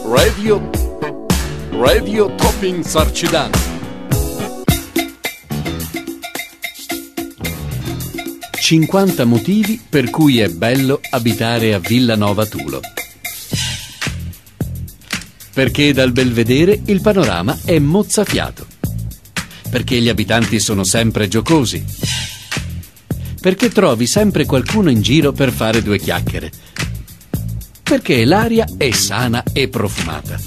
Radio Topping Sarcidano. «50 motivi per cui è bello abitare a Villanova Tulo». Perché dal belvedere il panorama è mozzafiato. Perché gli abitanti sono sempre giocosi. Perché trovi sempre qualcuno in giro per fare due chiacchiere. Perché l'aria è sana e profumata.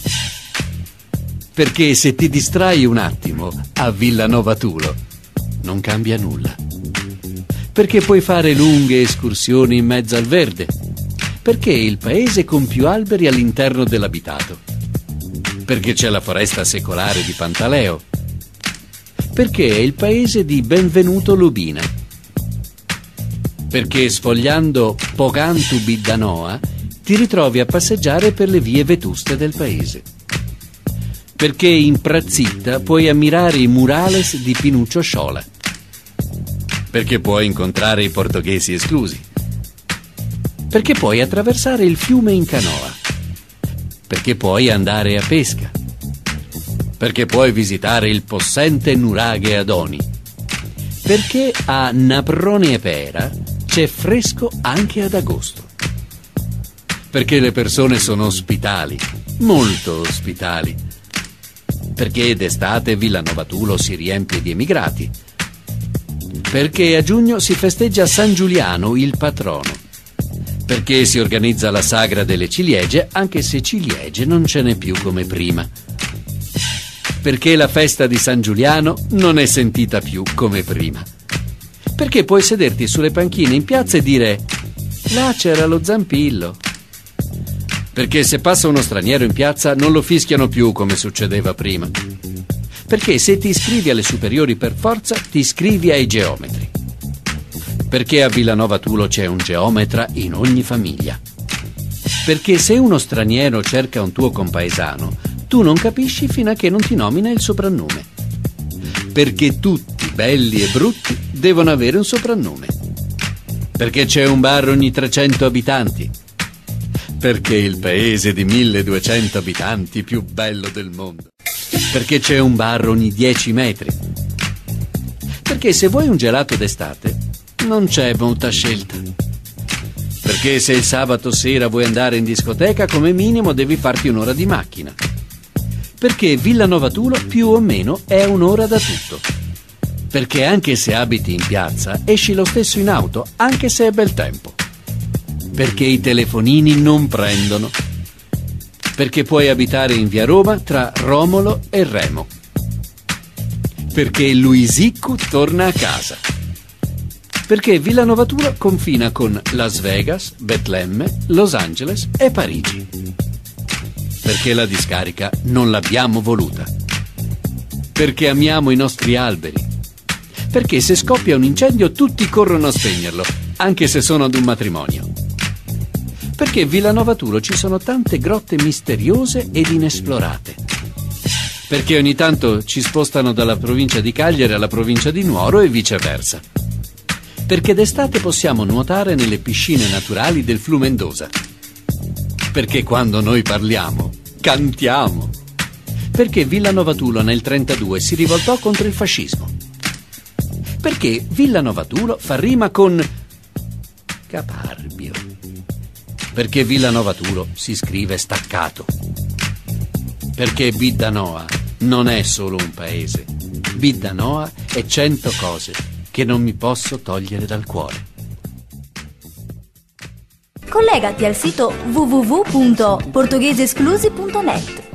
Perché se ti distrai un attimo a Villanova Tulo non cambia nulla. Perché puoi fare lunghe escursioni in mezzo al verde. Perché è il paese con più alberi all'interno dell'abitato. Perché c'è la foresta secolare di Pantaleo. Perché è il paese di Benvenuto Lubina. Perché sfogliando Pogantu Biddanoa ti ritrovi a passeggiare per le vie vetuste del paese. Perché in Prazzitta puoi ammirare i murales di Pinuccio Sciola. Perché puoi incontrare i portoghesi esclusi. Perché puoi attraversare il fiume in canoa. Perché puoi andare a pesca. Perché puoi visitare il possente nuraghe Adoni. Perché a Naprone e Pera c'è fresco anche ad agosto. Perché le persone sono ospitali, molto ospitali. Perché d'estate Villanova Tulo si riempie di emigrati. Perché a giugno si festeggia San Giuliano, il patrono. Perché si organizza la sagra delle ciliegie, anche se ciliegie non ce n'è più come prima. Perché la festa di San Giuliano non è sentita più come prima. Perché puoi sederti sulle panchine in piazza e dire: là c'era lo Zampillo. Perché se passa uno straniero in piazza non lo fischiano più come succedeva prima. Perché se ti iscrivi alle superiori per forza ti iscrivi ai geometri. Perché a Villanova Tulo c'è un geometra in ogni famiglia. Perché se uno straniero cerca un tuo compaesano, tu non capisci fino a che non ti nomina il soprannome. Perché tutti, belli e brutti, devono avere un soprannome. Perché c'è un bar ogni 300 abitanti. Perché il paese di 1200 abitanti più bello del mondo. Perché c'è un bar ogni 10 metri. Perché se vuoi un gelato d'estate non c'è molta scelta. Perché se il sabato sera vuoi andare in discoteca come minimo devi farti un'ora di macchina. Perché Villanova Tulo più o meno è un'ora da tutto. Perché anche se abiti in piazza esci lo stesso in auto anche se è bel tempo. Perché i telefonini non prendono. Perché puoi abitare in via Roma tra Romolo e Remo. Perché Luisiccu torna a casa. Perché Villanova Tulo confina con Las Vegas, Betlemme, Los Angeles e Parigi. Perché la discarica non l'abbiamo voluta. Perché amiamo i nostri alberi. Perché se scoppia un incendio tutti corrono a spegnerlo, anche se sono ad un matrimonio. Perché a Villanova Tulo ci sono tante grotte misteriose ed inesplorate. Perché ogni tanto ci spostano dalla provincia di Cagliari alla provincia di Nuoro e viceversa. Perché d'estate possiamo nuotare nelle piscine naturali del Flumendosa. Perché quando noi parliamo, cantiamo. Perché Villanova Tulo nel 1932 si rivoltò contro il fascismo. Perché Villanova Tulo fa rima con caparbio. Perché Villanova Tulo si scrive staccato. Perché Biddanoa non è solo un paese. Biddanoa è 100 cose che non mi posso togliere dal cuore. Collegati al sito www.portoghesesclusi.net.